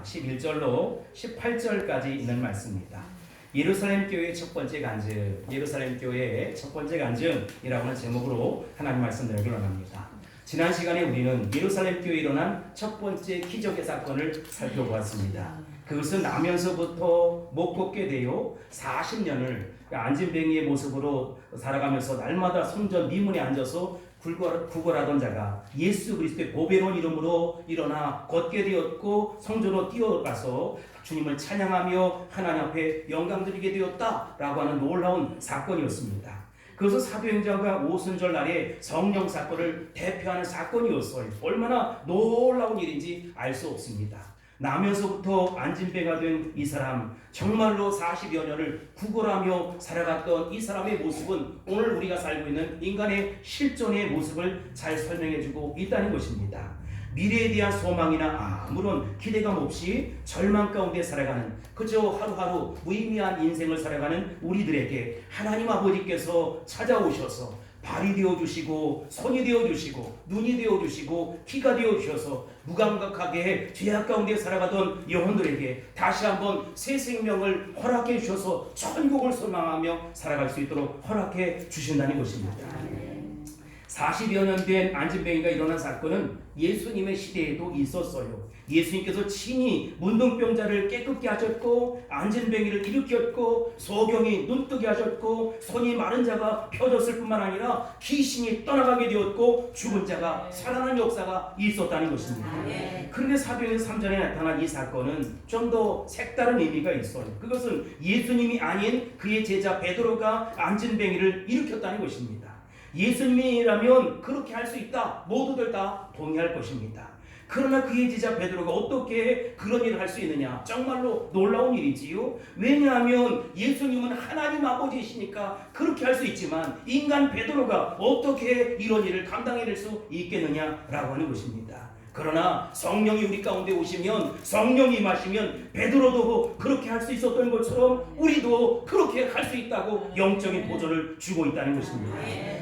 11절로 18절까지 있는 말씀입니다. 예루살렘 교회의 첫 번째 간증, 예루살렘 교회의 첫 번째 간증이라고 하는 제목으로 하나님 말씀 드리기 원합니다. 지난 시간에 우리는 예루살렘 교회에 일어난 첫 번째 기적의 사건을 살펴보았습니다. 그것은 나면서부터 못 걷게 되어 40년을 안진뱅이의 모습으로 살아가면서 날마다 성전 미문에 앉아서 구걸하던 자가 예수 그리스도의 보배로운 이름으로 일어나 걷게 되었고 성전으로 뛰어가서 주님을 찬양하며 하나님 앞에 영광 드리게 되었다라고 하는 놀라운 사건이었습니다. 그것은 사도행전과 오순절 날에 성령 사건을 대표하는 사건이었어요. 얼마나 놀라운 일인지 알 수 없습니다. 나면서부터 안진뱅이가 된 이 사람, 정말로 40여 년을 구걸하며 살아갔던 이 사람의 모습은 오늘 우리가 살고 있는 인간의 실존의 모습을 잘 설명해주고 있다는 것입니다. 미래에 대한 소망이나 아무런 기대감 없이 절망 가운데 살아가는, 그저 하루하루 무의미한 인생을 살아가는 우리들에게 하나님 아버지께서 찾아오셔서 발이 되어주시고 손이 되어주시고 눈이 되어주시고 귀가 되어주셔서 무감각하게 죄악 가운데 살아가던 영혼들에게 다시 한번 새 생명을 허락해 주셔서 천국을 소망하며 살아갈 수 있도록 허락해 주신다는 것입니다. 40여 년 된 안진뱅이가 일어난 사건은 예수님의 시대에도 있었어요. 예수님께서 친히 문둥병자를 깨끗게 하셨고 안진뱅이를 일으켰고 소경이 눈뜨게 하셨고 손이 마른 자가 펴졌을 뿐만 아니라 귀신이 떠나가게 되었고 죽은 자가 살아나는 역사가 있었다는 것입니다. 그런데 사도행전 3장에 나타난 이 사건은 좀 더 색다른 의미가 있어요. 그것은 예수님이 아닌 그의 제자 베드로가 안진뱅이를 일으켰다는 것입니다. 예수님이라면 그렇게 할 수 있다. 모두들 다 동의할 것입니다. 그러나 그의 제자 베드로가 어떻게 그런 일을 할 수 있느냐? 정말로 놀라운 일이지요. 왜냐하면 예수님은 하나님 아버지이시니까 그렇게 할 수 있지만 인간 베드로가 어떻게 이런 일을 감당해낼 수 있겠느냐라고 하는 것입니다. 그러나 성령이 우리 가운데 오시면, 성령이 임하시면 베드로도 그렇게 할 수 있었던 것처럼 우리도 그렇게 할 수 있다고 영적인 보존을 주고 있다는 것입니다.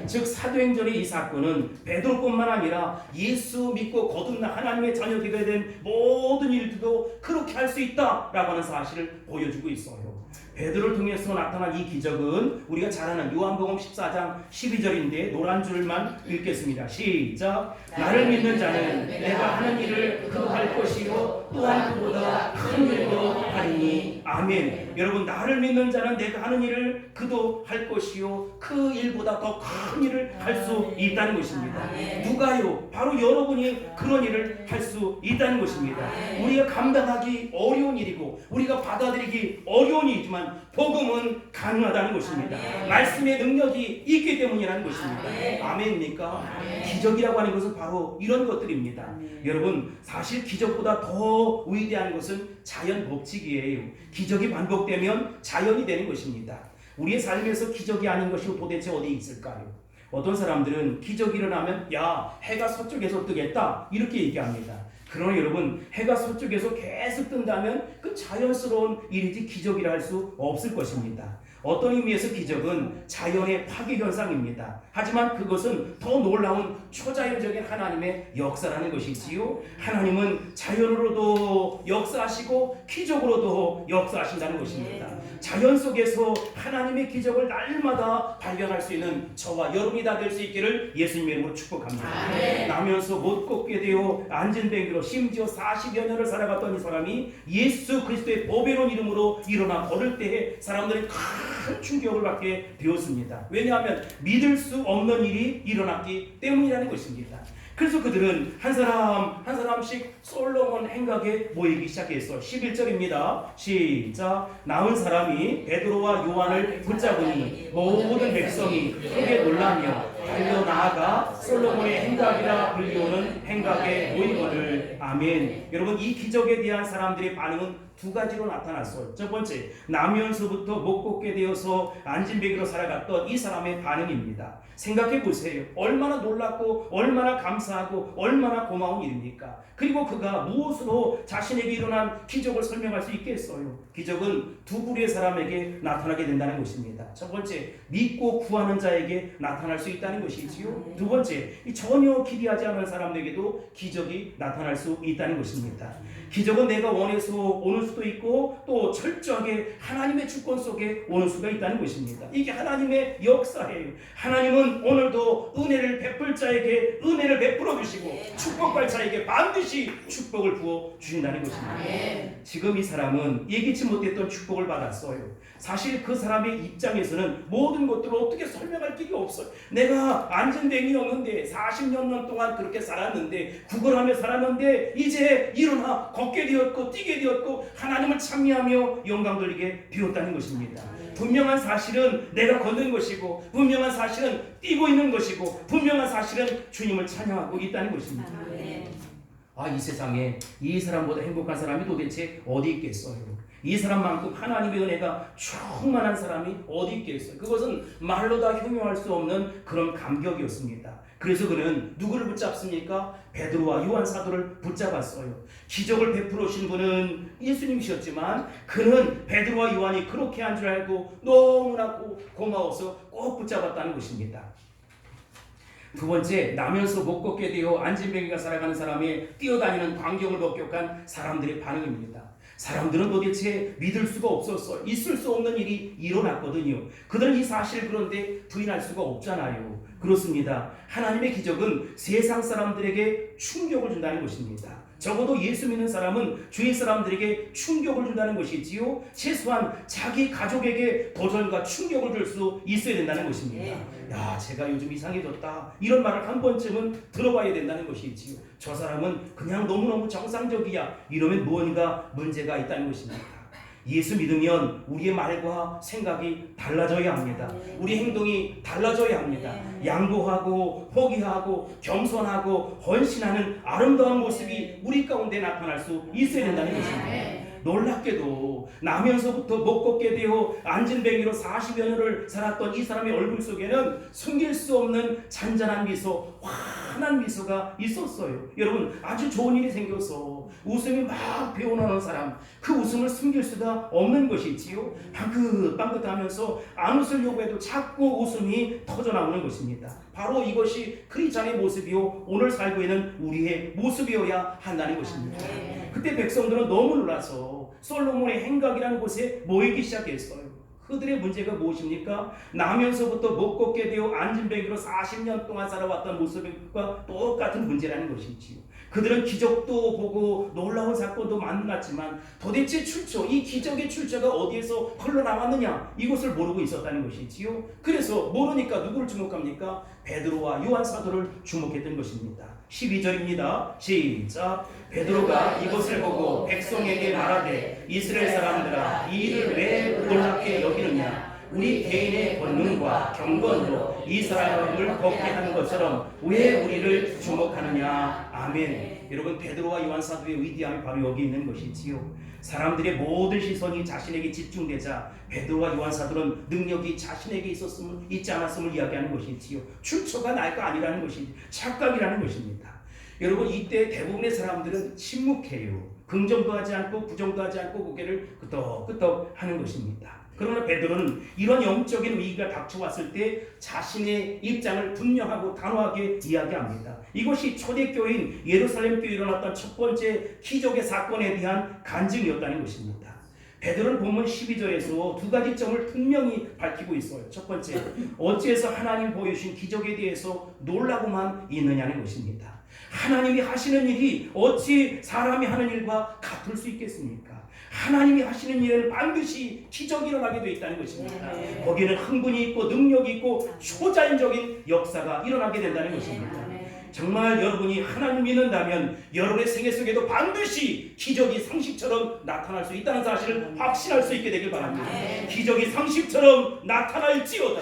즉 사도행전의 이 사건은 베드로뿐만 아니라 예수 믿고 거듭난 하나님의 자녀되게 된 모든 일들도 그렇게 할 수 있다라고 하는 사실을 보여주고 있어요. 베드로를 통해서 나타난 이 기적은 우리가 잘 아는 요한복음 14장 12절인데 노란 줄만 읽겠습니다. 시작. 나를 믿는 자는 내가 하는 일을 그도 할 것이요 또한 그보다 큰 일도 하리니. 아멘. 여러분, 나를 믿는 자는 내가 하는 일을 그도 할 것이요 그 일보다 더 큰 일을 할 수 있다는 것입니다. 누가요? 바로 여러분이 그런 일을 할 수 있다는 것입니다. 우리가 감당하기 어려운 일이고 우리가 받아들이기 어려운 일이지만 복음은 가능하다는 것입니다. 말씀의 능력이 있기 때문이라는 것입니다. 아멘입니까? 기적이라고 하는 것은 바로 이런 것들입니다. 여러분, 사실 기적보다 더 위대한 것은 자연 법칙이에요. 기적이 반복되면 자연이 되는 것입니다. 우리의 삶에서 기적이 아닌 것이 도대체 어디 있을까요? 어떤 사람들은 기적이 일어나면 야, 해가 서쪽에서 뜨겠다 이렇게 얘기합니다. 그러나 여러분, 해가 서쪽에서 계속 뜬다면 그 자연스러운 일이지 기적이라 할 수 없을 것입니다. 어떤 의미에서 기적은 자연의 파괴현상입니다. 하지만 그것은 더 놀라운 초자연적인 하나님의 역사라는 것이지요. 하나님은 자연으로도 역사하시고 기적으로도 역사하신다는 것입니다. 자연 속에서 하나님의 기적을 날마다 발견할 수 있는 저와 여러분이 다 될 수 있기를 예수님의 이름으로 축복합니다. 나면서 못 걷게 되어 안진뱅이로 심지어 40여 년을 살아갔던 이 사람이 예수 그리스도의 보배로운 이름으로 일어나 걸을 때에 사람들이 큰 충격을 받게 되었습니다. 왜냐하면 믿을 수 없는 일이 일어났기 때문이라는 것입니다. 그래서 그들은 한 사람 한 사람씩 솔로몬 행각에 모이기 시작했어요. 11절입니다. 시작. 나은 사람이 베드로와 요한을 붙잡으니 모든 백성이 크게 놀라며 달려나아가 솔로몬의 행각이라 불리우는 행각에 모이거늘. 아멘. 여러분, 이 기적에 대한 사람들의 반응은 두 가지로 나타났어요. 첫 번째, 나면서부터 못 걷게 되어서 안진뱅이로 살아갔던 이 사람의 반응입니다. 생각해 보세요. 얼마나 놀랍고 얼마나 감사하고 얼마나 고마운 일입니까? 그리고 그가 무엇으로 자신에게 일어난 기적을 설명할 수 있겠어요? 기적은 두 부류의 사람에게 나타나게 된다는 것입니다. 첫 번째, 믿고 구하는 자에게 나타날 수 있다는 것이지요. 두 번째, 전혀 기대하지 않은 사람에게도 기적이 나타날 수 수 있다는 것입니다. 기적은 내가 원해서 오는 수도 있고 또 철저하게 하나님의 주권 속에 오는 수가 있다는 것입니다. 이게 하나님의 역사예요. 하나님은 오늘도 은혜를 베풀 자에게 은혜를 베풀어 주시고 축복할 자에게 반드시 축복을 부어 주신다는 것입니다. 지금 이 사람은 예기치 못했던 축복을 받았어요. 사실 그 사람의 입장에서는 모든 것들을 어떻게 설명할 길이 없어요. 내가 안전뱅이였는데 40년 동안 그렇게 살았는데 구걸하며 살았는데 이제 일어나 걷게 되었고 뛰게 되었고 하나님을 찬미하며 영광 돌리게 되었다는 것입니다. 분명한 사실은 내가 걷는 것이고 분명한 사실은 뛰고 있는 것이고 분명한 사실은 주님을 찬양하고 있다는 것입니다. 이 세상에 이 사람보다 행복한 사람이 도대체 어디 있겠어요? 이 사람만큼 하나님의 은혜가 충만한 사람이 어디 있겠어요? 그것은 말로 다 형용할 수 없는 그런 감격이었습니다. 그래서 그는 누구를 붙잡습니까? 베드로와 요한 사도를 붙잡았어요. 기적을 베풀어 오신 분은 예수님이셨지만 그는 베드로와 요한이 그렇게 한 줄 알고 너무나 고마워서 꼭 붙잡았다는 것입니다. 두 번째, 나면서 못 걷게 되어 안진뱅이가 살아가는 사람의 뛰어다니는 광경을 목격한 사람들의 반응입니다. 사람들은 도대체 믿을 수가 없었어요. 있을 수 없는 일이 일어났거든요. 그들은 이 사실을 그런데 부인할 수가 없잖아요. 그렇습니다. 하나님의 기적은 세상 사람들에게 충격을 준다는 것입니다. 적어도 예수 믿는 사람은 주위 사람들에게 충격을 준다는 것이지요. 최소한 자기 가족에게 도전과 충격을 줄 수 있어야 된다는 것입니다. 야, 제가 요즘 이상해졌다. 이런 말을 한 번쯤은 들어봐야 된다는 것이지요. 저 사람은 그냥 너무너무 정상적이야. 이러면 무언가 문제가 있다는 것입니다. 예수 믿으면 우리의 말과 생각이 달라져야 합니다. 우리 행동이 달라져야 합니다. 양보하고 포기하고 겸손하고 헌신하는 아름다운 모습이 우리 가운데 나타날 수 있어야 된다는 것입니다. 놀랍게도 나면서부터 못 걷게 되어 안진뱅이로 40여 년을 살았던 이 사람의 얼굴 속에는 숨길 수 없는 잔잔한 미소, 환한 미소가 있었어요. 여러분, 아주 좋은 일이 생겨서 웃음이 막 배어나는 사람, 그 웃음을 숨길 수가 없는 것이지요. 빵긋빵긋하면서 안 웃으려고 해도 자꾸 웃음이 터져나오는 것입니다. 바로 이것이 크리스찬의 모습이요, 오늘 살고 있는 우리의 모습이어야 한다는 것입니다. 그때 백성들은 너무 놀라서 솔로몬의 행각이라는 곳에 모이기 시작했어요. 그들의 문제가 무엇입니까? 나면서부터 못 걷게 되어 안진뱅이로 40년 동안 살아왔던 모습과 똑같은 문제라는 것이지요. 그들은 기적도 보고 놀라운 사건도 만났지만 도대체 이 기적의 출처가 어디에서 흘러나왔느냐, 이것을 모르고 있었다는 것이지요. 그래서 모르니까 누구를 주목합니까? 베드로와 요한 사도를 주목했던 것입니다. 12절입니다. 시작. 베드로가 이것을 보고 백성에게 말하되 이스라엘 사람들아, 이 일을 왜 놀랍게 여기느냐? 우리 개인의 권능과 경건으로 이스라엘을 걷게 하는 것처럼 왜 우리를 주목하느냐? 아멘. 여러분, 베드로와 요한 사도의 위대함이 바로 여기 있는 것이지요. 사람들의 모든 시선이 자신에게 집중되자 베드로와 요한 사도는 능력이 자신에게 있지 않았음을 이야기하는 것이지요. 출처가 나가 아니라는 것이 착각이라는 것입니다. 여러분, 이때 대부분의 사람들은 침묵해요. 긍정도 하지 않고 부정도 하지 않고 고개를 끄덕끄덕 하는 것입니다. 그러나 베드로는 이런 영적인 위기가 닥쳐왔을 때 자신의 입장을 분명하고 단호하게 이야기합니다. 이것이 초대교회인 예루살렘 교회에 일어났던 첫 번째 기적의 사건에 대한 간증이었다는 것입니다. 베드로는 본문 12절에서 두 가지 점을 분명히 밝히고 있어요. 첫 번째, 어찌해서 하나님 보여주신 기적에 대해서 놀라고만 있느냐는 것입니다. 하나님이 하시는 일이 어찌 사람이 하는 일과 같을 수 있겠습니까? 하나님이 하시는 일에는 반드시 기적이 일어나게 되어 있다는 것입니다. 거기에는 흥분이 있고 능력이 있고 초자연적인 역사가 일어나게 된다는 것입니다. 정말 여러분이 하나님 믿는다면 여러분의 생애 속에도 반드시 기적이 상식처럼 나타날 수 있다는 사실을 확신할 수 있게 되길 바랍니다. 기적이 상식처럼 나타날지어다.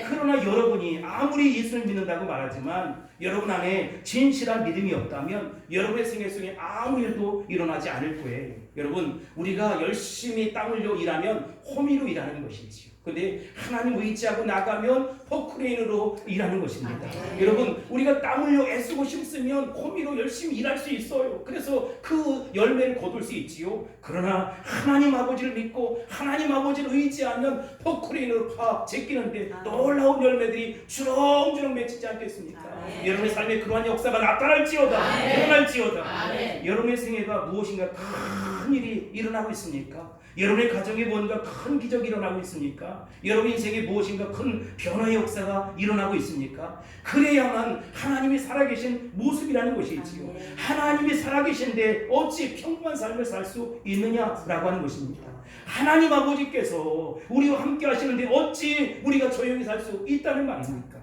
그러나 여러분이 아무리 예수를 믿는다고 말하지만 여러분 안에 진실한 믿음이 없다면 여러분의 생애 속에 아무 일도 일어나지 않을 거예요. 여러분, 우리가 열심히 땀 흘려 일하면 호미로 일하는 것이지요. 근데 하나님 의지하고 나가면 포크레인으로 일하는 것입니다. 여러분, 우리가 땀 흘려 애쓰고 심으면 호미로 열심히 일할 수 있어요. 그래서 그 열매를 거둘 수 있지요. 그러나 하나님 아버지를 믿고 하나님 아버지를 의지하면 포크레인으로 제끼는데 놀라운 열매들이 주렁주렁 맺히지 않겠습니까? 여러분의 삶에 그러한 역사가 나타날지어다. 일어날지어다. 여러분의 생애가 무엇인가 큰 일이 일어나고 있습니까? 여러분의 가정에 뭔가 큰 기적이 일어나고 있습니까? 여러분 인생에 무엇인가 큰 변화의 역사가 일어나고 있습니까? 그래야만 하나님이 살아계신 모습이라는 것이지요. 하나님이 살아계신데 어찌 평범한 삶을 살 수 있느냐라고 하는 것입니다. 하나님 아버지께서 우리와 함께 하시는데 어찌 우리가 조용히 살 수 있다는 말입니까?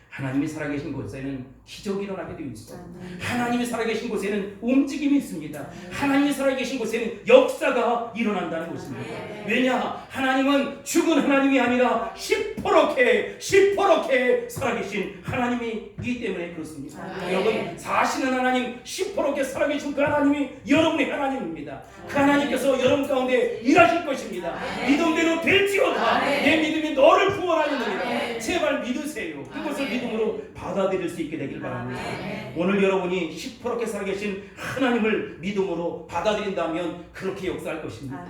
하나님이 살아계신 곳에는 기적이 일어나게 되어 있어. 하나님이 살아계신 곳에는 움직임이 있습니다. 하나님이 살아계신 곳에는 역사가 일어난다는 것입니다. 왜냐? 하나님은 죽은 하나님이 아니라 시퍼렇게 살아계신 하나님이기 때문에 그렇습니다. 여러분, 사시는 하나님, 시퍼렇게 살아계신 그 하나님이 여러분의 하나님입니다. 그 하나님께서 여러분 가운데 일하실 것입니다. 믿음대로 될지어다. 내 믿음이 너를 구원하느니라. 제발 믿으세요. 그것을 믿음으로 받아들일 수 있게 되길 바랍니다. 오늘 여러분이 시퍼렇게 살아계신 하나님을 믿음으로 받아들인다면 그렇게 역사할 것입니다.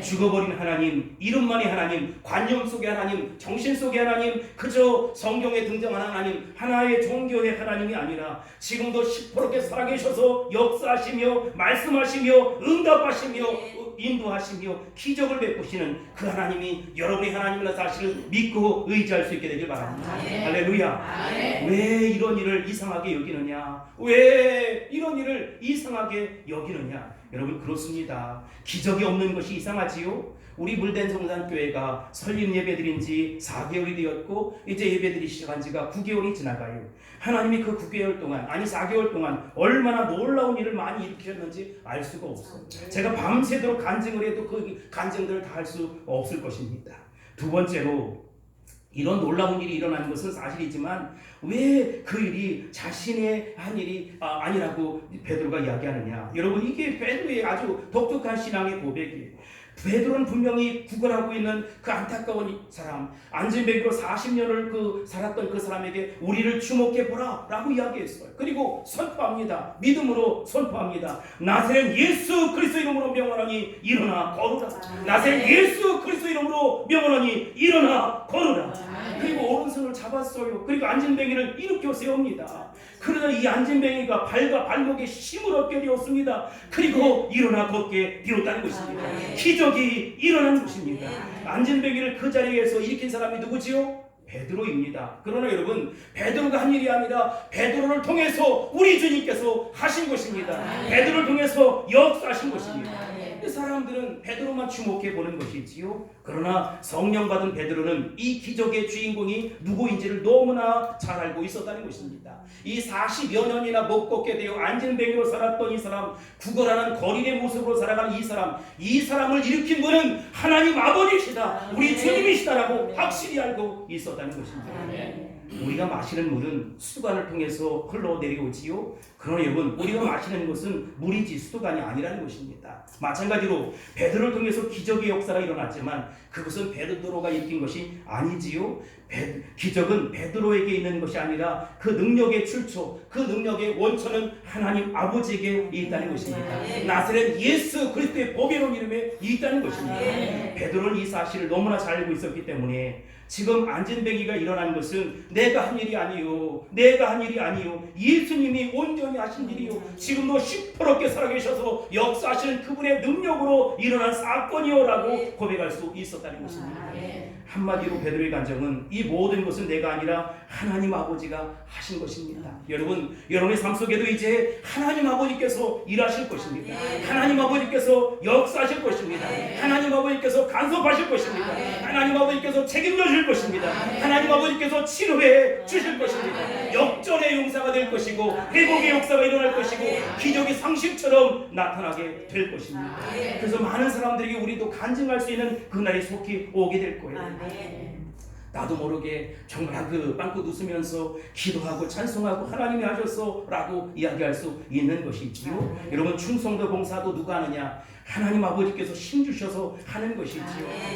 죽어버린 하나님, 이름만의 하나님, 관념 속의 하나님, 정신 속의 하나님, 그저 성경에 등장하는 하나님, 하나의 종교의 하나님이 아니라 지금도 시퍼렇게 살아계셔서 역사하시며 말씀하시며 응답하시며 인도하시며 기적을 베푸시는 그 하나님이 여러분의 하나님이라는 사실을 믿고 의지할 수 있게 되길 바랍니다. 할렐루야. 왜 이런 일을 이상하게 여기느냐? 왜 이런 일을 이상하게 여기느냐? 여러분, 그렇습니다. 기적이 없는 것이 이상하지요? 우리 물된 성산교회가 설립 예배드린 지 4개월이 되었고 이제 예배드리기 시작한 지가 9개월이 지나가요. 하나님이 그 9개월 동안, 아니 4개월 동안 얼마나 놀라운 일을 많이 일으키셨는지 알 수가 없어요. 제가 밤새도록 간증을 해도 그 간증들을 다 할 수 없을 것입니다. 두 번째로, 이런 놀라운 일이 일어나는 것은 사실이지만 왜 그 일이 자신의 한 일이 아니라고 베드로가 이야기하느냐? 여러분, 이게 베드로의 아주 독특한 신앙의 고백이에요. 베드로는 분명히 구걸하고 있는 그 안타까운 사람, 안진뱅이로 40년을 살았던 그 사람에게 우리를 주목해보라 라고 이야기했어요. 그리고 선포합니다. 믿음으로 선포합니다. 나사렛 예수 그리스도 이름으로 명하노니 일어나 걸으라. 나사렛 예수 그리스도 이름으로 명하노니 일어나 걸으라. 그리고 오른손을 잡았어요. 그리고 안진뱅이를 일으켜 세웁니다. 그러자 이 안진뱅이가 발과 발목에 힘을 얻게 되었습니다. 그리고 일어나 걷게 되었다는 것입니다. 기적이 일어난 것입니다. 안진뱅이를 그 자리에서 일으킨 사람이 누구지요? 베드로입니다. 그러나 여러분, 베드로가 한 일이 아니라 베드로를 통해서 우리 주님께서 하신 것입니다. 베드로를 통해서 역사하신 것입니다. 사람들은 베드로만 주목해 보는 것이지요. 그러나 성령 받은 베드로는 이 기적의 주인공이 누구인지를 너무나 잘 알고 있었다는 것입니다. 이 40여 년이나 못 걷게 되어 안진뱅이로 살았던 이 사람, 구걸하는 거린의 모습으로 살아가는 이 사람을 일으킨 분은 하나님 아버지시다, 우리 주님이시다라고 확실히 알고 있었다는 것입니다. 우리가 마시는 물은 수도관을 통해서 흘러내려오지요. 그러나 여러분, 우리가 마시는 것은 물이지 수도관이 아니라는 것입니다. 마찬가지로 베드로를 통해서 기적의 역사가 일어났지만 그것은 베드로가 일으킨 것이 아니지요. 기적은 베드로에게 있는 것이 아니라 그 능력의 출처, 그 능력의 원천은 하나님 아버지에게 있다는 것입니다. 나사렛 예수 그리스도의 보배로운 이름에 있다는 것입니다. 베드로는 이 사실을 너무나 잘 알고 있었기 때문에 지금 안진뱅이가 일어난 것은 내가 한 일이 아니요, 예수님이 온전히 하신 일이요, 지금도 시퍼렇게 살아계셔서 역사하시는 그분의 능력으로 일어난 사건이요라고 고백할 수 있었다는 것입니다. 한마디로 베드로의 간증은 이 모든 것은 내가 아니라 하나님 아버지가 하신 것입니다. 여러분의 삶 속에도 이제 하나님 아버지께서 일하실 것입니다. 하나님 아버지께서 역사하실 것입니다. 하나님 아버지께서 간섭하실 것입니다. 하나님 아버지께서 책임져 주실 것입니다. 하나님 아버지께서 치료해 주실 것입니다. 역전의 용사가 될 것이고 회복의 역사가 일어날 것이고 기적이 상식처럼 나타나게 될 것입니다. 그래서 많은 사람들에게 우리도 간증할 수 있는 그날이 속히 오게 될 거예요. 나도 모르게 정말 그 빵긋 웃으면서 기도하고 찬송하고 하나님이 하셨어 라고 이야기할 수 있는 것이지요. 여러분, 충성도 봉사도 누가 하느냐? 하나님 아버지께서 힘주셔서 하는 것이지요.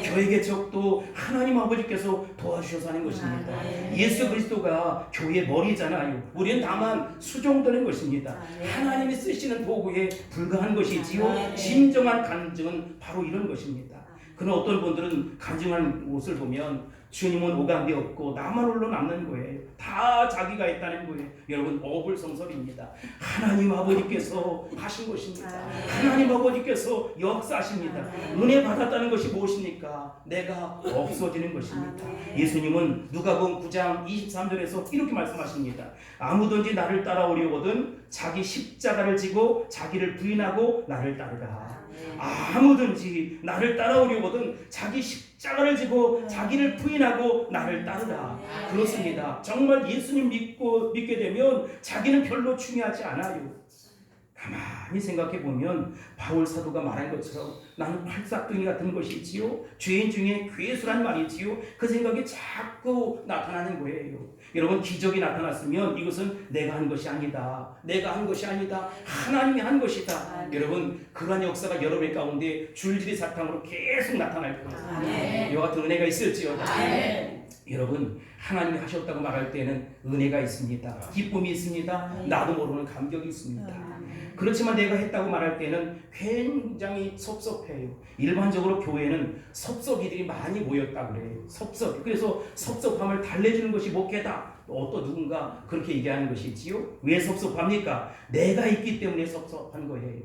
교회 개척도 하나님 아버지께서 도와주셔서 하는 것입니다. 예수 그리스도가 교회의 머리잖아요. 우리는 다만 수종되는 것입니다. 하나님이 쓰시는 도구에 불과한 것이지요. 진정한 간증은 바로 이런 것입니다. 그러나 어떤 분들은 간증한 모습을 보면 주님은 오감이 없고 나만 홀로 남는 거예요. 다 자기가 했다는 거예요. 여러분 어불성설입니다. 하나님 아버지께서 하신 것입니다. 하나님 아버지께서 역사하십니다. 은혜 받았다는 것이 무엇입니까? 내가 없어지는 것입니다. 예수님은 누가복음 9장 23절에서 이렇게 말씀하십니다. 아무든지 나를 따라오려거든 자기 십자가를 지고 자기를 부인하고 나를 따르라. 아무든지 나를 따라오려거든 자기 십자가를 지고 자기를 부인하고 나를 따르라. 그렇습니다. 정말 예수님 믿게 되면 자기는 별로 중요하지 않아요. 가만히 생각해 보면 바울 사도가 말한 것처럼 나는 팔싹둥이 같은 것이지요, 죄인 중에 괴수란 말이지요, 그 생각이 자꾸 나타나는 거예요. 여러분 기적이 나타났으면 이것은 내가 한 것이 아니다, 내가 한 것이 아니다, 하나님이 한 것이다. 여러분 그러한 역사가 여러분 가운데 줄줄이 사탕으로 계속 나타날 거예요. 이와 같은 은혜가 있을지요. 여러분 하나님이 하셨다고 말할 때는 은혜가 있습니다. 기쁨이 있습니다. 나도 모르는 감격이 있습니다. 그렇지만 내가 했다고 말할 때는 굉장히 섭섭해요. 일반적으로 교회는 섭섭이들이 많이 모였다고 그래요. 섭섭. 그래서 섭섭함을 달래주는 것이 목회다. 어떤 누군가 그렇게 얘기하는 것이지요. 왜 섭섭합니까? 내가 있기 때문에 섭섭한 거예요.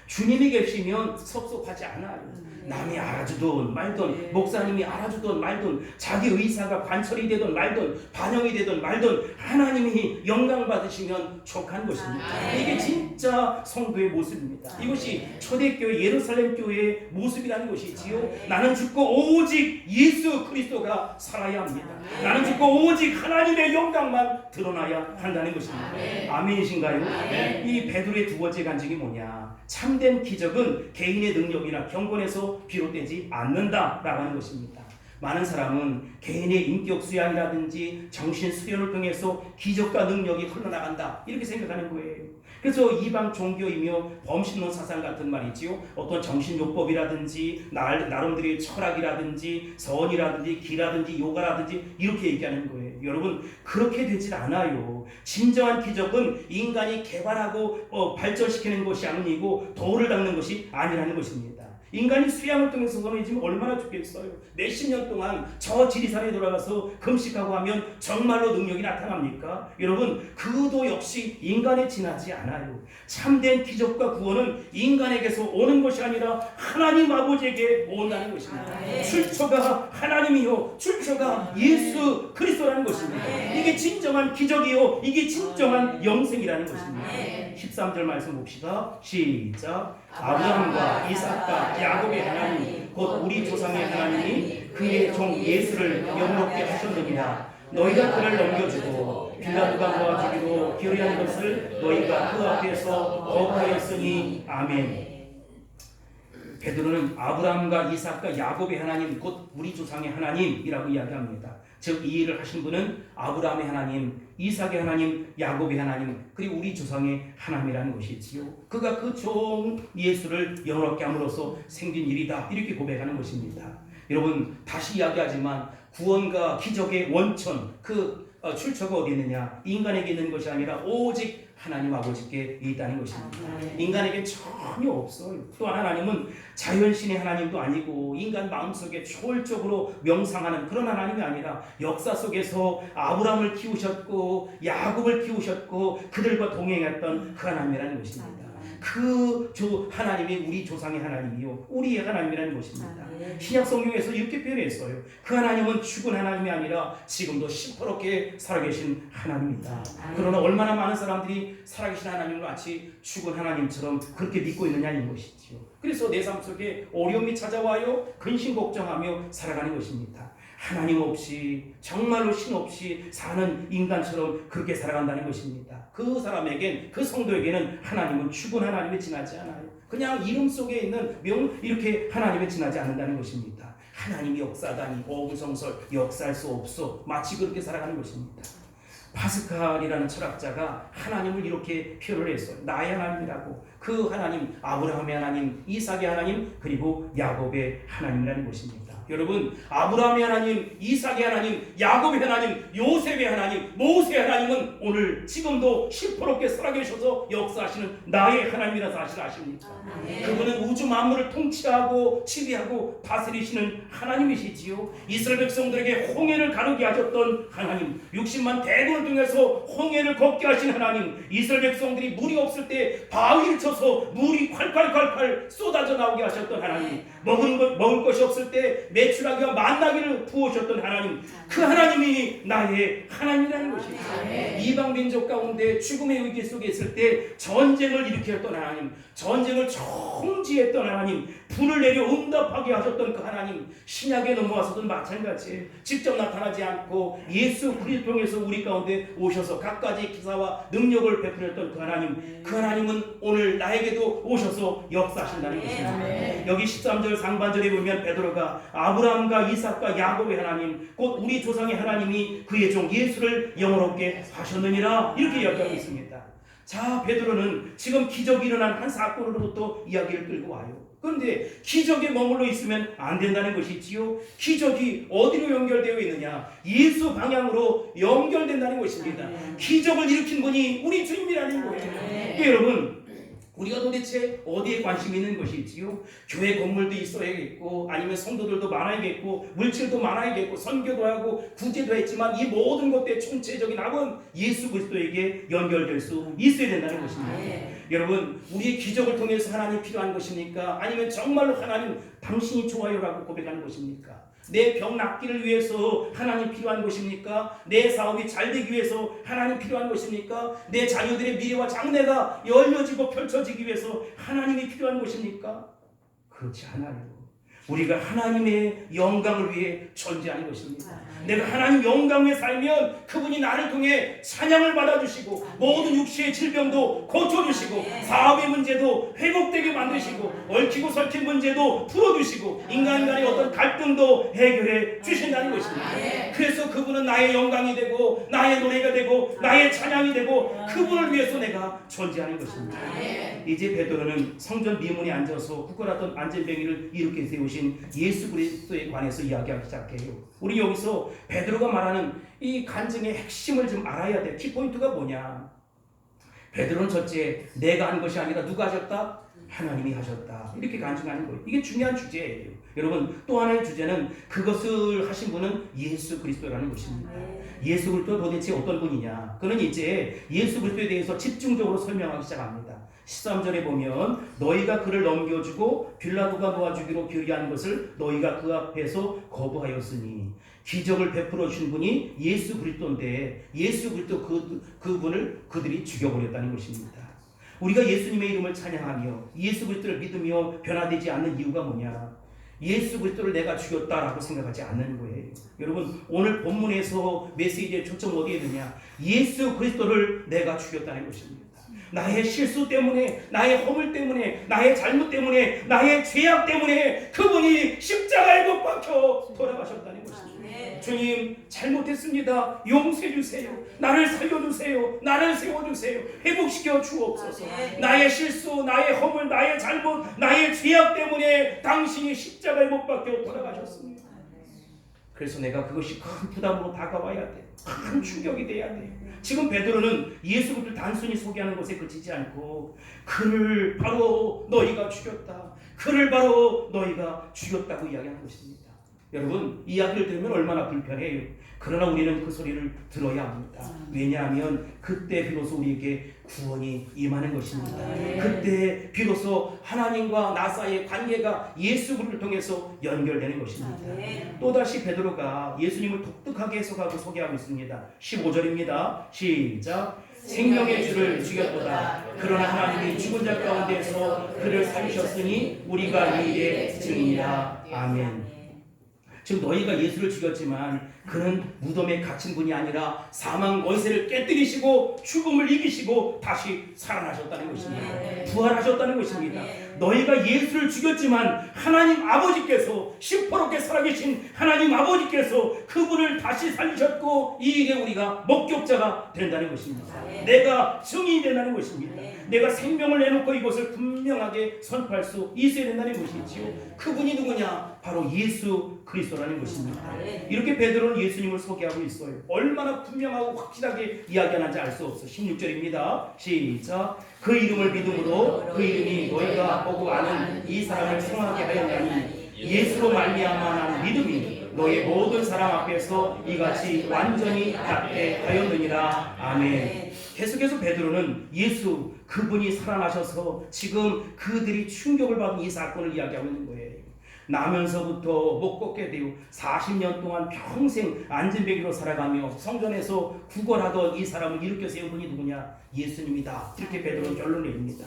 주님이 계시면 섭섭하지 않아요. 남이 알아주든 말든, 목사님이 알아주든 말든, 자기 의사가 관철이 되든 말든, 반영이 되든 말든 하나님이 영광을 받으시면 족한 것입니다. 이게 진짜 성도의 모습입니다. 이것이 초대교회 예루살렘 교회의 모습이라는 것이지요. 나는 죽고 오직 예수 그리스도가 살아야 합니다. 나는 죽고 오직 하나님의 영광만 드러나야 한다는 것입니다. 아멘이신가요? 이 베드로의 두 번째 간증이 뭐냐? 참된 기적은 개인의 능력이나 경건에서 비롯되지 않는다라고 하는 것입니다. 많은 사람은 개인의 인격 수양이라든지 정신 수련을 통해서 기적과 능력이 흘러나간다 이렇게 생각하는 거예요. 그래서 이방 종교이며 범신론 사상 같은 말이지요. 어떤 정신요법이라든지 나름대로의 철학이라든지 선이라든지 기라든지 요가라든지 이렇게 얘기하는 거예요. 여러분 그렇게 되질 않아요. 진정한 기적은 인간이 개발하고 발전시키는 것이 아니고 돌을 닦는 것이 아니라는 것입니다. 인간이 수양을 통해서는 지금 얼마나 좋겠어요. 몇십 년 동안 저 지리산에 돌아가서 금식하고 하면 정말로 능력이 나타납니까? 여러분 그도 역시 인간에 지나지 않아요. 참된 기적과 구원은 인간에게서 오는 것이 아니라 하나님 아버지에게 온다는 것입니다. 출처가 하나님이요 출처가 예수 그리스도라는 것입니다. 이게 진정한 기적이요 이게 진정한 영생이라는 것입니다. 13절 말씀 봅시다. 시작. 아브라함과 이삭과 야곱의 하나님 곧 우리 조상의 하나님이 그의 종 예수를 영롭게 하셨느니라. 너희가 그를 넘겨주고 빌라도가 모아 주기로 기울이는 것을 너희가 그 앞에서 거부하였으니 아멘. 베드로는 아브라함과 이삭과 야곱의 하나님 곧 우리 조상의 하나님이라고 이야기합니다. 즉 이 일을 하신 분은 아브라함의 하나님, 이삭의 하나님, 야곱의 하나님, 그리고 우리 조상의 하나님이라는 것이지요. 그가 그 종 예수를 영원하게 함으로써 생긴 일이다 이렇게 고백하는 것입니다. 여러분 다시 이야기하지만 구원과 기적의 원천 그 출처가 어디 있느냐? 인간에게 있는 것이 아니라 오직 하나님 아버지께 있다는 것입니다. 인간에게 전혀 없어요. 또한 하나님은 자연신의 하나님도 아니고 인간 마음속에 초월적으로 명상하는 그런 하나님이 아니라 역사 속에서 아브라함을 키우셨고 야곱을 키우셨고 그들과 동행했던 그 하나님이라는 것입니다. 그 하나님이 우리 조상의 하나님이요 우리의 하나님이라는 것입니다. 신약 성경에서 이렇게 표현했어요. 그 하나님은 죽은 하나님이 아니라 지금도 시퍼렇게 살아계신 하나님이다. 그러나 얼마나 많은 사람들이 살아계신 하나님을 마치 죽은 하나님처럼 그렇게 믿고 있느냐는 것이지요. 그래서 내 삶 속에 어려움이 찾아와요 근심 걱정하며 살아가는 것입니다. 하나님 없이 정말로 신 없이 사는 인간처럼 그렇게 살아간다는 것입니다. 그 사람에겐 그 성도에게는 하나님은 죽은 하나님에 지나지 않아요. 그냥 이름 속에 있는 이렇게 하나님에 지나지 않는다는 것입니다. 하나님이 역사하다니 어불성설 역사할 수 없어 마치 그렇게 살아가는 것입니다. 파스칼이라는 철학자가 하나님을 이렇게 표현을 했어요. 나의 하나님이라고. 그 하나님, 아브라함의 하나님, 이삭의 하나님, 그리고 야곱의 하나님이라는 것입니다. 여러분, 아브라함의 하나님, 이삭의 하나님, 야곱의 하나님, 요셉의 하나님, 모세의 하나님은 오늘 지금도 시퍼렇게 살아계셔서 역사하시는 나의 하나님이라는 사실을 아십니까? 그분은 우주 만물을 통치하고 지배하고 다스리시는 하나님이시지요. 이스라엘 백성들에게 홍해를 가르게 하셨던 하나님, 60만 대군을 통해서 홍해를 걷게 하신 하나님, 이스라엘 백성들이 물이 없을 때 바위를 쳐서 물이 콸콸콸콸 쏟아져 나오게 하셨던 하나님, 먹을 것이 없을 때 메추라기와 만나기를 부으셨던 하나님, 그 하나님이 나의 하나님이라는 것입니다. 이방 민족 가운데 죽음의 위기 속에 있을 때 전쟁을 일으켰던 하나님, 전쟁을 정지했던 하나님, 불을 내려 응답하게 하셨던 그 하나님, 신약에 넘어와서도 마찬가지예요. 직접 나타나지 않고 예수 그리스도 통해서 우리 가운데 오셔서 갖가지 기사와 능력을 베풀었던 그 하나님, 그 하나님은 오늘 나에게도 오셔서 역사하신다는 것입니다. 여기 13절 상반절에 보면 베드로가 아브라함과 이삭과 야곱의 하나님, 곧 우리 조상의 하나님이 그의 종 예수를 영원롭게 하셨느니라, 이렇게 이야기하고 있습니다. 자, 베드로는 지금 기적이 일어난 한 사건으로부터 이야기를 끌고 와요. 그런데 기적에 머물러 있으면 안 된다는 것이지요. 기적이 어디로 연결되어 있느냐? 예수 방향으로 연결된다는 것입니다. 기적을 일으킨 분이 우리 주님이라는 거예요. 여러분, 우리가 도대체 어디에 관심이 있는 것이지요? 교회 건물도 있어야겠고, 아니면 성도들도 많아야겠고, 물질도 많아야겠고, 선교도 하고 구제도 했지만 이 모든 것들의 총체적인 합은 예수 그리스도에게 연결될 수 있어야 된다는 것입니다. 여러분, 우리의 기적을 통해서 하나님 필요한 것입니까? 아니면 정말로 하나님 당신이 좋아요라고 고백하는 것입니까? 내 병 낫기를 위해서 하나님 필요한 것입니까? 내 사업이 잘 되기 위해서 하나님 필요한 것입니까? 내 자녀들의 미래와 장래가 열려지고 펼쳐지기 위해서 하나님이 필요한 것입니까? 그렇지 않아요. 우리가 하나님의 영광을 위해 존재하는 것입니다. 내가 하나님 영광에 살면 그분이 나를 통해 찬양을 받아주시고, 모든 육체의 질병도 고쳐주시고, 사업의 문제도 회복되게 만드시고, 얽히고 설킨 문제도 풀어주시고, 인간 간의 어떤 갈등도 해결해 주신다는 것입니다. 그래서 그분은 나의 영광이 되고, 나의 노래가 되고, 나의 찬양이 되고, 그분을 위해서 내가 존재하는 것입니다. 이제 베드로는 성전 미문에 앉아서 굳건하던 안전병이를 일으켜 세우신 예수 그리스도에 관해서 이야기하기 시작해요. 우리 여기서 베드로가 말하는 이 간증의 핵심을 좀 알아야 돼. 키포인트가 뭐냐? 베드로는 첫째, 내가 한 것이 아니라 누가 하셨다? 하나님이 하셨다. 이렇게 간증하는 거예요. 이게 중요한 주제예요. 여러분, 또 하나의 주제는 그것을 하신 분은 예수 그리스도라는 것입니다. 예수 그리스도 도대체 어떤 분이냐? 그는 이제 예수 그리스도에 대해서 집중적으로 설명하기 시작합니다. 13절에 보면 너희가 그를 넘겨주고 빌라도가 놓아주기로 결의한 것을 너희가 그 앞에서 거부하였으니 기적을 베풀어 주신 분이 예수 그리스도인데 예수 그리스도 그분을 그들이 죽여버렸다는 것입니다. 우리가 예수님의 이름을 찬양하며 예수 그리스도를 믿으며 변화되지 않는 이유가 뭐냐? 예수 그리스도를 내가 죽였다라고 생각하지 않는 거예요. 여러분, 오늘 본문에서 메시지의 초점 어디에 있느냐? 예수 그리스도를 내가 죽였다는 것입니다. 나의 실수 때문에, 나의 허물 때문에, 나의 잘못 때문에, 나의 죄악 때문에 그분이 십자가에 못 박혀 돌아가셨다는 것입니다. 주님, 잘못했습니다. 용서해 주세요. 나를 살려주세요. 나를 세워주세요. 회복시켜 주옵소서. 나의 실수, 나의 허물, 나의 잘못, 나의 죄악 때문에 당신이 십자가에 못 박혀 돌아가셨습니다. 그래서 내가 그것이 큰 부담으로 다가와야 돼. 큰 충격이 돼야 돼. 지금 베드로는 예수 그리스도를 단순히 소개하는 것에 그치지 않고 그를 바로 너희가 죽였다. 그를 바로 너희가 죽였다고 이야기하는 것입니다. 여러분, 이야기를 들으면 얼마나 불편해요. 그러나 우리는 그 소리를 들어야 합니다. 왜냐하면 그때 비로소 우리에게 구원이 임하는 것입니다. 그때 비로소 하나님과 나 사이의 관계가 예수 그리스도를 통해서 연결되는 것입니다. 또다시 베드로가 예수님을 독특하게 해석하고 소개하고 있습니다. 15절입니다. 시작. 생명의 주를 죽였도다. 그러나 하나님이 죽은 자 가운데서 그를 살리셨으니 우리가 이에 증인이라. 아멘. 지금 너희가 예수를 죽였지만 그는 무덤에 갇힌 분이 아니라 사망 권세를 깨뜨리시고 죽음을 이기시고 다시 살아나셨다는 것입니다. 부활하셨다는 것입니다. 너희가 예수를 죽였지만 하나님 아버지께서 시퍼렇게 살아계신 하나님 아버지께서 그분을 다시 살리셨고 이 일에 우리가 목격자가 된다는 것입니다. 내가 증인이 된다는 것입니다. 내가 생명을 내놓고 이것을 분명하게 선포할 수 있어야 된다는 것이지요. 그분이 누구냐? 바로 예수 그리스도라는 것입니다. 이렇게 베드로는 예수님을 소개하고 있어요. 얼마나 분명하고 확실하게 이야기하는지 알 수 없어. 16절입니다. 시작. 그 이름을 믿음으로 그 이름이 너희가 보고 아는 이 사람을 성하게 하였나니 예수로 말미암아 난 믿음이 너의 모든 사람 앞에서 이같이 완전히 낫게 하였느니라. 아멘. 계속해서 베드로는 예수 그분이 살아나셔서 지금 그들이 충격을 받은 이 사건을 이야기하고 있는 거예요. 나면서부터 못 걷게 되어 40년 동안 평생 안진뱅이로 살아가며 성전에서 구걸하던 이 사람을 일으켜 세운 분이 누구냐? 예수님이다. 이렇게 베드로는 결론을 내립니다.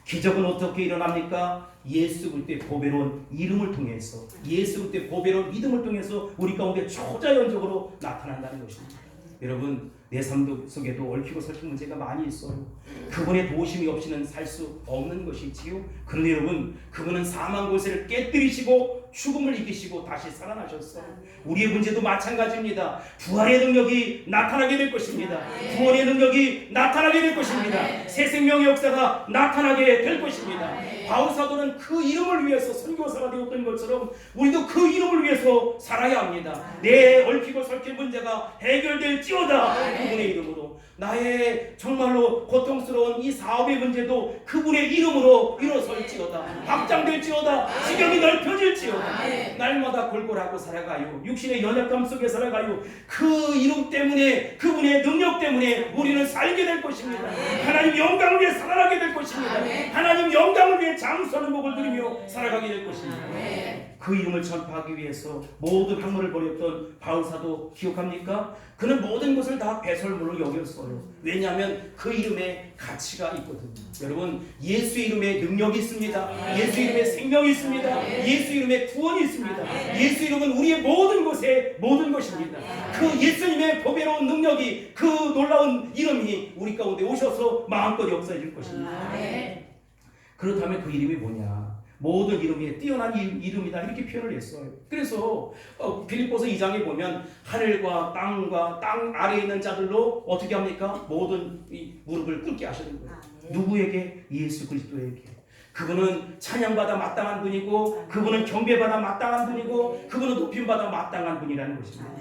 기적은 어떻게 일어납니까? 예수 그리스도의 보배로운 이름을 통해서, 예수 그리스도의 보배로운 믿음을 통해서 우리 가운데 초자연적으로 나타난다는 것입니다. 여러분, 내 삶 속에도 얽히고 설킨 문제가 많이 있어요. 그분의 도우심이 없이는 살 수 없는 것이지요. 그런데 여러분, 그분은 사망 권세를 깨뜨리시고 죽음을 이기시고 다시 살아나셨어요. 우리의 문제도 마찬가지입니다. 부활의 능력이 나타나게 될 것입니다. 구원의 능력이 나타나게 될 것입니다. 새 생명의 역사가 나타나게 될 것입니다. 바울 사도는 그 이름을 위해서 선교사가 되었던 것처럼 우리도 그 이름을 위해서 살아야 합니다. 내 얽히고 설킨 문제가 해결될지어다. 그분의 이름으로. 나의 정말로 고통스러운 이 사업의 문제도 그분의 이름으로 일어설지어다. 확장될지어다. 지경이 넓혀질지어다. 날마다 골골하고 살아가요. 육신의 연약감 속에 살아가요. 그 이름 때문에, 그분의 능력 때문에 우리는 살게 될 것입니다. 하나님 영광을 위해 살아가게 될 것입니다. 하나님 영광을 위해 장수하는 목을 들이며 살아가게 될 것입니다. 그 이름을 전파하기 위해서 모든 학문을 버렸던 바울사도 기억합니까? 그는 모든 것을 다 배설물로 여겼어요. 왜냐하면 그 이름에 가치가 있거든요. 여러분, 예수 이름에 능력이 있습니다. 예수 이름에 생명이 있습니다. 예수 이름에 구원이 있습니다. 예수 이름은 우리의 모든 것의 모든 것입니다. 그 예수님의 보배로운 능력이, 그 놀라운 이름이 우리 가운데 오셔서 마음껏 역사해질 것입니다. 그렇다면 그 이름이 뭐냐? 모든 이름이 뛰어난 이름이다, 이렇게 표현을 했어요. 그래서 빌립보서 2장에 보면 하늘과 땅과 땅 아래에 있는 자들로 어떻게 합니까? 모든 이 무릎을 꿇게 하시는 거예요. 누구에게? 예수 그리스도에게. 그분은 찬양받아 마땅한 분이고, 그분은 경배받아 마땅한 분이고, 그분은 높임받아 마땅한 분이라는 것입니다.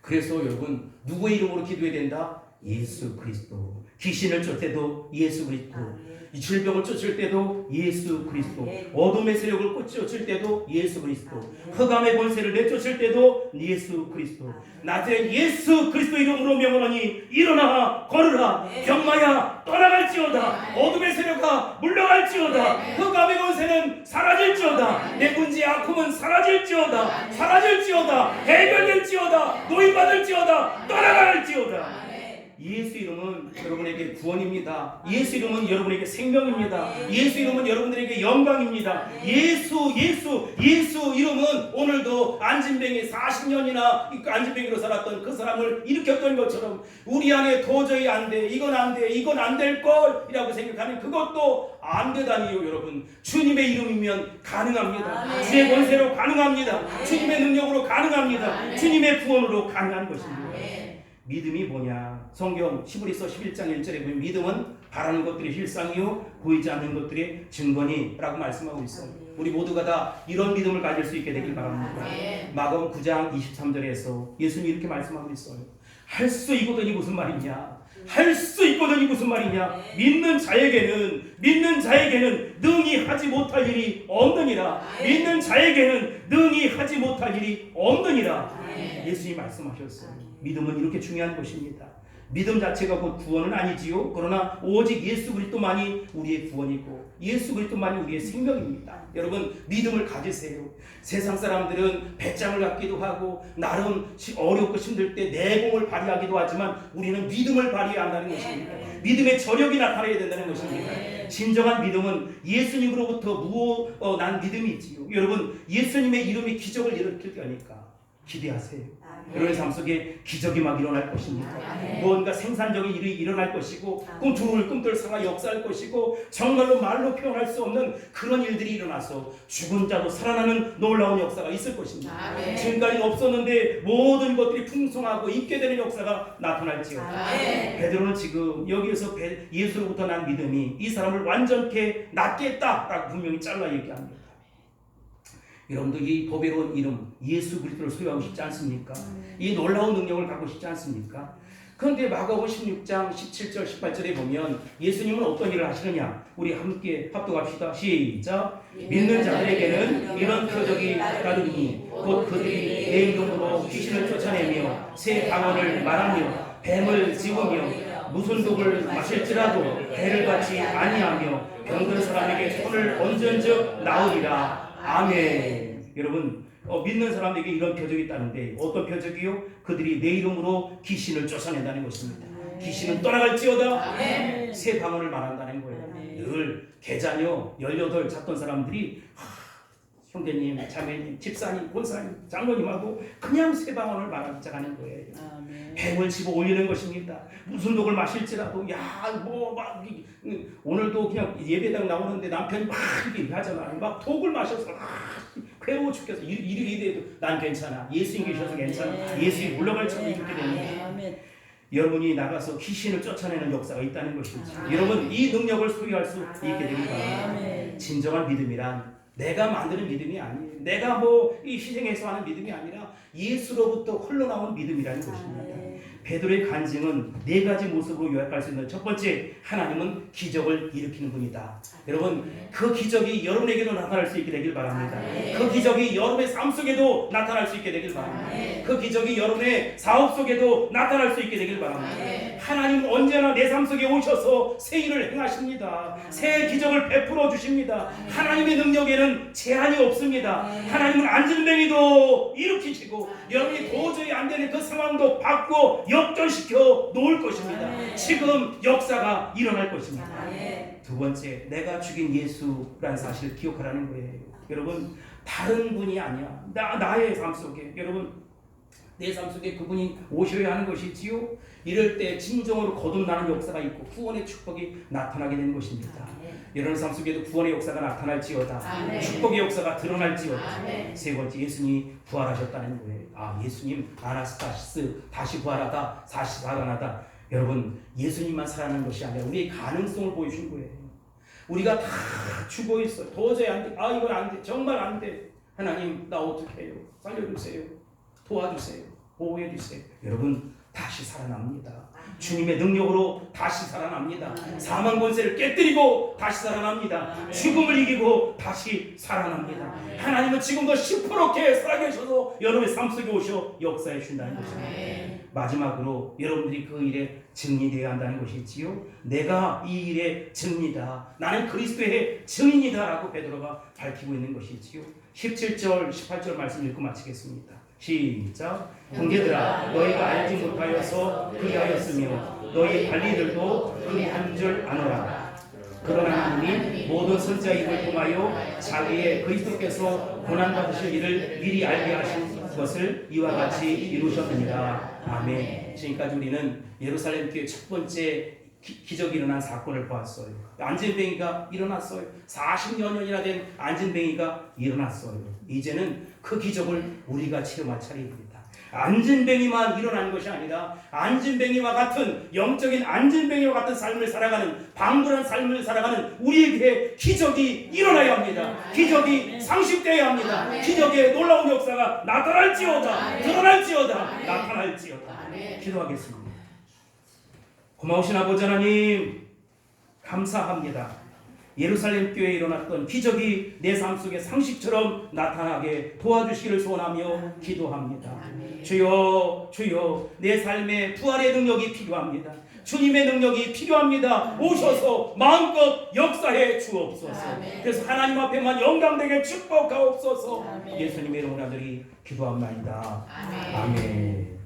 그래서 여러분, 누구의 이름으로 기도해야 된다? 예수 그리스도. 귀신을 쫓을 때도 예수 그리스도. 이 질병을 쫓을 때도 예수 그리스도. 어둠의 세력을 쫓을 때도 예수 그리스도. 흑암의 권세를 내쫓을 때도 예수 그리스도. 나중에 예수 그리스도 이름으로 명하노니 일어나 걸으라. 병마야 떠나갈지어다. 어둠의 세력아 물러갈지어다. 흑암의 권세는 사라질지어다. 내 문제의 아픔은 사라질지어다. 사라질지어다. 해결될지어다. 노인받을지어다. 떠나갈지어다. 예수 이름은 여러분에게 구원입니다. 예수 이름은 여러분에게 생명입니다. 예수 이름은 여러분들에게 영광입니다. 예수 이름은 오늘도 안진뱅이 40년이나 안진뱅이로 살았던 그 사람을 일으켰던 것처럼 우리 안에 도저히 안 돼, 이건 안 돼, 이건 안 될 걸이라고 생각하면 그것도 안 되다니요. 여러분, 주님의 이름이면 가능합니다. 주의 권세로 가능합니다. 주님의 능력으로 가능합니다. 주님의 구원으로 가능한 것입니다. 믿음이 뭐냐? 성경 히브리서 11장 1절에 보면 믿음은 바라는 것들이 실상이요 보이지 않는 것들이 증거니라고 말씀하고 있어요. 우리 모두가 다 이런 믿음을 가질 수 있게 되길 바랍니다. 마가복음 9장 23절에서 예수님이 이렇게 말씀하고 있어요. 할 수 있거든이 무슨 말이냐? 할 수 있거든이 무슨 말이냐? 믿는 자에게는 능히 하지 못할 일이 없느니라. 믿는 자에게는 능히 하지 못할 일이 없느니라. 예수님이 말씀하셨어요. 믿음은 이렇게 중요한 것입니다. 믿음 자체가 곧 구원은 아니지요. 그러나 오직 예수 그리스도만이 우리의 구원이고 예수 그리스도만이 우리의 생명입니다. 여러분, 믿음을 가지세요. 세상 사람들은 배짱을 갖기도 하고 나름 어렵고 힘들 때 내공을 발휘하기도 하지만 우리는 믿음을 발휘해야 한다는 것입니다. 믿음의 저력이 나타나야 된다는 것입니다. 진정한 믿음은 예수님으로부터 난 믿음이 있지요. 여러분, 예수님의 이름이 기적을 일으킬 거니까 기대하세요. 여러분의 삶 속에 기적이 막 일어날 것입니다. 무언가 생산적인 일이 일어날 것이고 꿈틀꿈틀 살아 역사할 것이고 정말로 말로 표현할 수 없는 그런 일들이 일어나서 죽은 자도 살아나는 놀라운 역사가 있을 것입니다. 지금까지 없었는데 모든 것들이 풍성하고 있게 되는 역사가 나타날지어다. 베드로는 지금 여기에서 예수로부터 난 믿음이 이 사람을 완전케 낫게 했다라고 분명히 잘라 얘기합니다. 여러분도 이 보배로운 이름 예수 그리스도를 소유하고 싶지 않습니까? 이 놀라운 능력을 갖고 싶지 않습니까? 그런데 마가복음 16장 17절 18절에 보면 예수님은 어떤 일을 하시느냐? 우리 함께 합독합시다. 시작. 믿는 자들에게는 이런 표적이 따르니 곧 그들이 내 이름으로 귀신을 쫓아내며 새 방언을 말하며 뱀을 집으며 무슨 독을 마실지라도 해를 받지 아니하며 병든 사람에게 손을 얹은즉 나으리라. 아멘. 여러분 믿는 사람에게 이런 표적이 있다는데 어떤 표적이요? 그들이 내 이름으로 귀신을 쫓아낸다는 것입니다. 귀신은 떠나갈지어다. 새 방언을 말한다는 거예요. 늘 계자녀 18 찾던 사람들이 형제님, 자매님, 집사님, 권사님, 장로님하고 그냥 새 방언을 말하자는 거예요. 뱀을 집어 올리는 것입니다. 무슨 독을 마실지라도 막 오늘도 그냥 예배당 나오는데 남편이 막 이렇게 하잖아요. 막 독을 마셔서 괴로워 죽겠어. 이리 돼도 난 괜찮아. 예수님 계셔서 괜찮아. 예수님 물러갈처럼 이렇게 됩니다. 여러분이 나가서 귀신을 쫓아내는 역사가 있다는 것이죠. 여러분 이 능력을 소유할 수 있게 되길 바랍니다. 진정한 믿음이란 내가 만드는 믿음이 아니에요. 내가 이 희생해서 하는 믿음이 아니라 예수로부터 흘러나온 믿음이라는 것입니다. 베드로의 간증은 4가지 모습으로 요약할 수 있는 첫 번째, 하나님은 기적을 일으키는 분이다. 여러분 그 기적이 여러분에게도 나타날 수 있게 되길 바랍니다. 그 기적이 여러분의 삶 속에도 나타날 수 있게 되길 바랍니다. 그 기적이 여러분의 사업 속에도 나타날 수 있게 되길 바랍니다. 하나님은 언제나 내 삶 속에 오셔서 새 일을 행하십니다. 새 기적을 베풀어 주십니다. 하나님의 능력에는 제한이 없습니다. 하나님은 안진뱅이도 일으키시고 여러분이 도저히 안 되는 그 상황도 바꾸어 역전시켜 놓을 것입니다. 지금 역사가 일어날 것입니다. 두 번째, 내가 죽인 예수라는 사실을 기억하라는 거예요. 여러분 다른 분이 아니야. 나의 삶 속에 여러분 내 삶 속에 그분이 오셔야 하는 것이지요. 이럴 때 진정으로 거듭나는 역사가 있고 구원의 축복이 나타나게 되는 것입니다. 여러분 삶 속에도 구원의 역사가 나타날지어다. 축복의 역사가 드러날지어다. 세 번째, 예수님이 부활하셨다는 거예요. 예수님 아나스타시스 다시 부활하다, 다시 살아나다. 여러분 예수님만 살아나는 것이 아니라 우리의 가능성을 보여준 거예요. 우리가 다 죽어 있어. 도저히 안 돼. 이건 안 돼. 정말 안 돼. 하나님 나 어떻게 해요? 살려주세요. 도와주세요. 보호해주세요. 여러분 다시 살아납니다. 주님의 능력으로 다시 살아납니다. 사망 권세를 깨뜨리고 다시 살아납니다. 죽음을 이기고 다시 살아납니다. 하나님은 지금도 시퍼렇게 살아계셔서 여러분의 삶 속에 오셔 역사해 준다는 것입니다. 마지막으로 여러분들이 그 일에 증인되어야 한다는 것이지요. 내가 이 일의 증인이다. 나는 그리스도의 증인이다 라고 베드로가 밝히고 있는 것이지요. 17절 18절 말씀 읽고 마치겠습니다. 시작. 형제들아 너희가 알지 못하여서 그리하였으며 너희 관리들도 그리한 줄 아노라. 그러나 하나님이 모든 선지자의 입을 통하여 자기의 그리스도께서 고난받으실 일을 미리 알게 하신 것을 이와 같이 이루셨느니라. 아멘. 지금까지 우리는 예루살렘 교회 첫 번째 기적이 일어난 사건을 보았어요. 안진뱅이가 일어났어요. 40여 년이나 된 안진뱅이가 일어났어요. 이제는 그 기적을 우리가 체험할 차례입니다. 안진뱅이만 일어난 것이 아니라 안진뱅이와 같은 영적인 안진뱅이와 같은 삶을 살아가는 방불한 삶을 살아가는 우리에게 기적이 일어나야 합니다. 기적이 상식되어야 합니다. 기적의 놀라운 역사가 나타날지어다. 드러날지어다. 나타날지어다. 기도하겠습니다. 고마우신 아버지 하나님 감사합니다. 예루살렘 교회에 일어났던 기적이 내 삶 속에 상식처럼 나타나게 도와주시기를 소원하며 기도합니다. 주여 내 삶에 부활의 능력이 필요합니다. 주님의 능력이 필요합니다. 오셔서 마음껏 역사해 주옵소서. 그래서 하나님 앞에만 영광되게 축복하옵소서. 예수님의 이름으로 기도합니다. 아멘.